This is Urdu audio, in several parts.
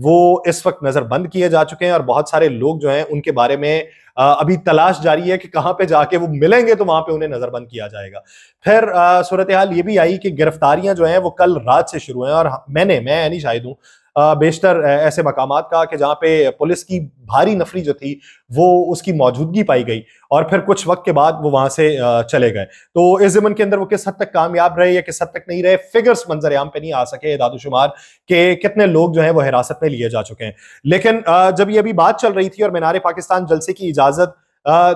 وہ اس وقت نظر بند کیے جا چکے ہیں، اور بہت سارے لوگ جو ہیں ان کے بارے میں ابھی تلاش جاری ہے کہ کہاں پہ جا کے وہ ملیں گے تو وہاں پہ انہیں نظر بند کیا جائے گا۔ پھر صورتحال یہ بھی آئی کہ گرفتاریاں جو ہیں وہ کل رات سے شروع ہیں، اور میں نہیں شاہد ہوں بیشتر ایسے مقامات کا کہ جہاں پہ پولیس کی بھاری نفری جو تھی وہ اس کی موجودگی پائی گئی، اور پھر کچھ وقت کے بعد وہ وہاں سے چلے گئے۔ تو اس ضمن کے اندر وہ کس حد تک کامیاب رہے یا کس حد تک نہیں رہے، فگرز منظر عام پہ نہیں آ سکے، اعداد و شمار کہ کتنے لوگ جو ہیں وہ حراست میں لیے جا چکے ہیں۔ لیکن جب یہ ابھی بات چل رہی تھی اور مینار پاکستان جلسے کی اجازت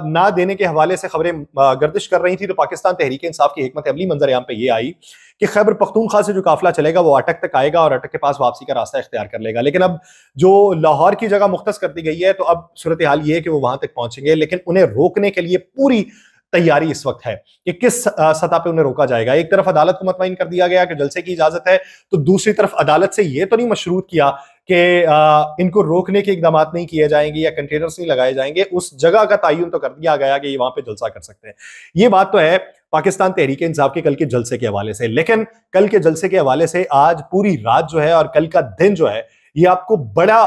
نہ دینے کے حوالے سے خبریں گردش کر رہی تھی، تو پاکستان تحریک انصاف کی حکمت عملی منظر عام پہ یہ آئی کہ خیبر پختونخوا سے جو قافلہ چلے گا وہ اٹک تک آئے گا اور اٹک کے پاس واپسی کا راستہ اختیار کر لے گا۔ لیکن اب جو لاہور کی جگہ مختص کر دی گئی ہے تو اب صورتحال یہ ہے کہ وہ وہاں تک پہنچیں گے، لیکن انہیں روکنے کے لیے پوری تیاری اس وقت ہے کہ کس سطح پہ انہیں روکا جائے گا۔ ایک طرف عدالت کو مطمئن کر دیا گیا کہ جلسے کی اجازت ہے، تو دوسری طرف عدالت سے یہ تو نہیں مشروط کیا کہ ان کو روکنے کے اقدامات نہیں کیے جائیں گے یا کنٹینرز نہیں لگائے جائیں گے، اس جگہ کا تعین تو کر دیا گیا کہ یہ وہاں پہ جلسہ کر سکتے ہیں۔ یہ بات تو ہے پاکستان تحریک انصاف کے کل کے جلسے کے حوالے سے، لیکن کل کے جلسے کے حوالے سے آج پوری رات جو ہے اور کل کا دن جو ہے یہ آپ کو بڑا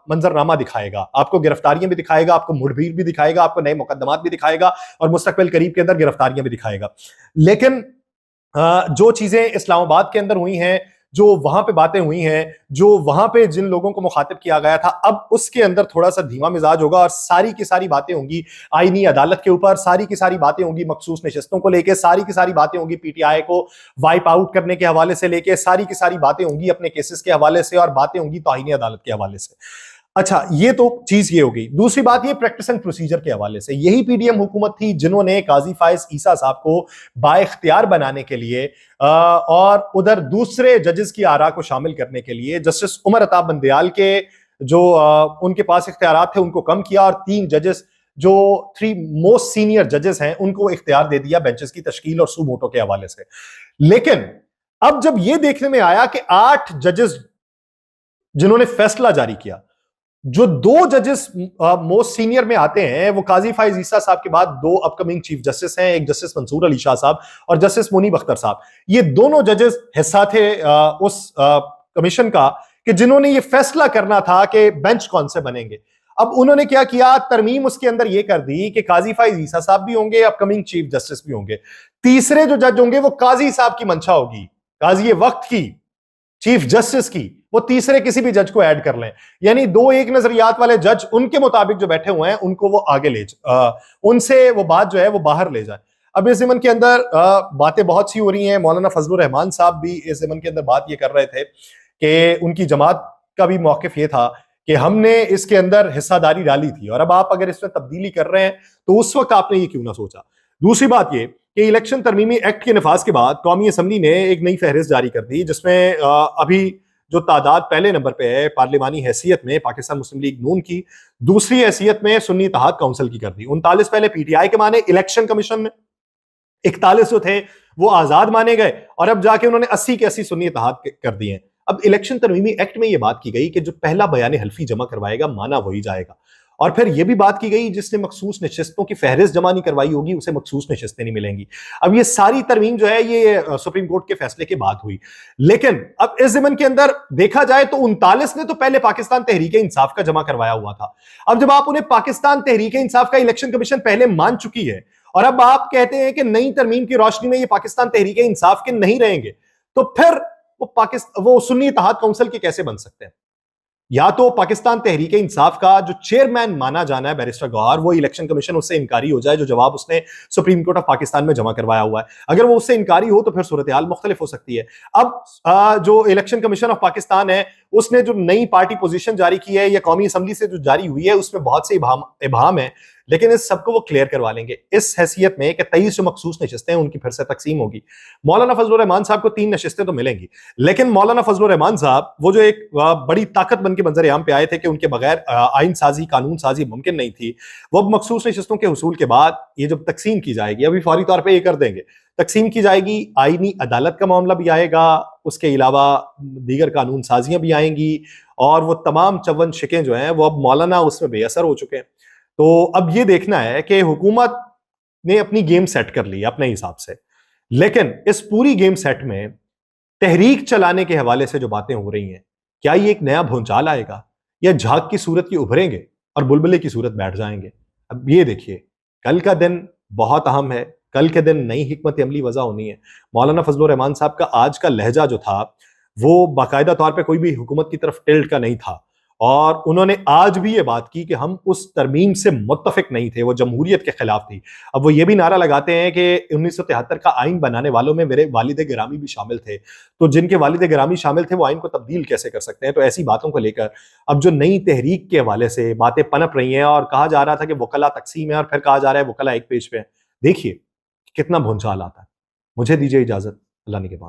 منظرنامہ دکھائے گا، آپ کو گرفتاریاں بھی دکھائے گا، آپ کو مڑ بھیڑ بھی دکھائے گا، آپ کو نئے مقدمات بھی دکھائے گا، اور مستقبل قریب کے اندر گرفتاریاں بھی دکھائے گا۔ لیکن جو چیزیں اسلام آباد کے اندر ہوئی ہیں، جو وہاں پہ باتیں ہوئی ہیں، جو وہاں پہ جن لوگوں کو مخاطب کیا گیا تھا، اب اس کے اندر تھوڑا سا دھیما مزاج ہوگا، اور ساری کی ساری باتیں ہوں گی آئینی عدالت کے اوپر، ساری کی ساری باتیں ہوں گی مخصوص نشستوں کو لے کے، ساری کی ساری باتیں ہوں گی پی ٹی آئی کو وائپ آؤٹ کرنے کے حوالے سے لے کے، ساری کی ساری باتیں ہوں گی اپنے کیسز کے حوالے سے، اور باتیں ہوں گی توہین عدالت کے حوالے سے۔ اچھا، یہ تو چیز یہ ہو گئی۔ دوسری بات یہ پریکٹس اینڈ پروسیجر کے حوالے سے، یہی پی ڈی ایم حکومت تھی جنہوں نے قاضی فائز عیسیٰ صاحب کو بااختیار بنانے کے لیے اور ادھر دوسرے ججز کی آراء کو شامل کرنے کے لیے جسٹس عمر عطا بندیال کے جو ان کے پاس اختیارات تھے ان کو کم کیا، اور 3 ججز جو 3 موسٹ سینئر ججز ہیں ان کو اختیار دے دیا بینچز کی تشکیل اور سو موٹو کے حوالے سے۔ لیکن اب جب یہ دیکھنے میں آیا کہ 8 ججز جنہوں نے فیصلہ جاری کیا، جو 2 ججز موسٹ سینئر میں آتے ہیں وہ قاضی فائز عیسیٰ صاحب کے بعد 2 اپ کمنگ چیف جسٹس ہیں، ایک جسٹس منصور علی شاہ صاحب اور جسٹس منیب اختر صاحب۔ یہ دونوں ججز حصہ تھے اس کمیشن کا کہ جنہوں نے یہ فیصلہ کرنا تھا کہ بینچ کون سے بنیں گے۔ اب انہوں نے کیا کیا، ترمیم اس کے اندر یہ کر دی کہ قاضی فائز عیسیٰ صاحب بھی ہوں گے، اپ کمنگ چیف جسٹس بھی ہوں گے، تیسرے جو جج ہوں گے وہ قاضی صاحب کی منشا ہوگی، قاضی وقت کی، چیف جسٹس کی، وہ تیسرے کسی بھی جج کو ایڈ کر لیں، یعنی 2 ایک نظریات والے جج ان کے مطابق جو بیٹھے ہوئے ہیں ان کو وہ آگے لے ان سے وہ بات جو ہے وہ باہر لے جائیں۔ اب اس ضمن کے اندر باتیں بہت سی ہو رہی ہیں۔ مولانا فضل الرحمان صاحب بھی اس ضمن کے اندر بات یہ کر رہے تھے کہ ان کی جماعت کا بھی موقف یہ تھا کہ ہم نے اس کے اندر حصہ داری ڈالی تھی، اور اب آپ اگر اس میں تبدیلی کر رہے ہیں تو اس وقت آپ نے یہ کیوں نہ سوچا۔ دوسری بات یہ کہ الیکشن ترمیمی ایکٹ کے نفاذ کے بعد قومی اسمبلی نے ایک نئی فہرست جاری کر دی، جس میں ابھی جو تعداد پہلے نمبر پہ ہے پارلیمانی حیثیت میں پاکستان مسلم لیگ نون کی، دوسری حیثیت میں سنی اتحاد کونسل کی کر دی۔ 39 پہلے پی ٹی آئی کے مانے الیکشن کمیشن میں، 41 جو تھے وہ آزاد مانے گئے، اور اب جا کے انہوں نے 80 کے 80 سنی اتحاد کر دیے ہیں۔ اب الیکشن ترمیمی ایکٹ میں یہ بات کی گئی کہ جو پہلا بیان حلفی جمع کروائے گا مانا وہی جائے گا، اور پھر یہ بھی بات کی گئی جس نے مخصوص نشستوں کی فہرست جمع نہیں کروائی ہوگی اسے مخصوص نشستیں نہیں ملیں گی۔ اب یہ ساری ترمیم جو ہے یہ سپریم کورٹ کے فیصلے کے بعد ہوئی، لیکن اب اس ضمن کے اندر دیکھا جائے تو 39 نے تو پہلے پاکستان تحریک انصاف کا جمع کروایا ہوا تھا۔ اب جب آپ انہیں پاکستان تحریک انصاف کا الیکشن کمیشن پہلے مان چکی ہے، اور اب آپ کہتے ہیں کہ نئی ترمیم کی روشنی میں یہ پاکستان تحریک انصاف کے نہیں رہیں گے، تو پھر وہ سنی اتحاد کونسل کے کیسے بن سکتے ہیں؟ یا تو پاکستان تحریک انصاف کا جو چیئرمین مانا جانا ہے بیرسٹر گوہر، وہ الیکشن کمیشن اس سے انکاری ہو جائے جو جواب اس نے سپریم کورٹ آف پاکستان میں جمع کروایا ہوا ہے۔ اگر وہ اس سے انکاری ہو تو پھر صورتحال مختلف ہو سکتی ہے۔ اب جو الیکشن کمیشن آف پاکستان ہے اس نے جو نئی پارٹی پوزیشن جاری کی ہے یا قومی اسمبلی سے جو جاری ہوئی ہے اس میں بہت سے ابہام ہیں، لیکن اس سب کو وہ کلیئر کروا لیں گے اس حیثیت میں کہ 23 جو مخصوص نشستیں ہیں ان کی پھر سے تقسیم ہوگی۔ مولانا فضل الرحمان صاحب کو 3 نشستیں تو ملیں گی، لیکن مولانا فضل الرحمان صاحب وہ جو ایک بڑی طاقت بن کے منظر عام پہ آئے تھے کہ ان کے بغیر آئین سازی قانون سازی ممکن نہیں تھی، وہ مخصوص نشستوں کے حصول کے بعد یہ جب تقسیم کی جائے گی، ابھی فوری طور پہ یہ کر دیں گے، تقسیم کی جائے گی، آئینی عدالت کا معاملہ بھی آئے گا، اس کے علاوہ دیگر قانون سازیاں بھی آئیں گی، اور وہ تمام 54 شکیں جو ہیں وہ اب مولانا اس میں بے اثر ہو چکے ہیں۔ تو اب یہ دیکھنا ہے کہ حکومت نے اپنی گیم سیٹ کر لی اپنے حساب سے، لیکن اس پوری گیم سیٹ میں تحریک چلانے کے حوالے سے جو باتیں ہو رہی ہیں کیا یہ ایک نیا بھونچال آئے گا یا جھاگ کی صورت یہ ابھریں گے اور بلبلے کی صورت بیٹھ جائیں گے؟ اب یہ دیکھیے، کل کا دن بہت اہم ہے، کل کے دن نئی حکمت عملی وضع ہونی ہے۔ مولانا فضل الرحمان صاحب کا آج کا لہجہ جو تھا وہ باقاعدہ طور پہ کوئی بھی حکومت کی طرف ٹلٹ کا نہیں تھا، اور انہوں نے آج بھی یہ بات کی کہ ہم اس ترمیم سے متفق نہیں تھے، وہ جمہوریت کے خلاف تھی۔ اب وہ یہ بھی نعرہ لگاتے ہیں کہ 1973 کا آئین بنانے والوں میں میرے والد گرامی بھی شامل تھے، تو جن کے والد گرامی شامل تھے وہ آئین کو تبدیل کیسے کر سکتے ہیں؟ تو ایسی باتوں کو لے کر اب جو نئی تحریک کے حوالے سے باتیں پنپ رہی ہیں، اور کہا جا رہا تھا کہ وکلا تقسیم ہے، اور پھر کہا جا رہا ہے وکلا ایک پیج پہ ہیں۔ دیکھیے کتنا بھونچال آتا ہے۔ مجھے دیجیے اجازت، اللہ نگہبان۔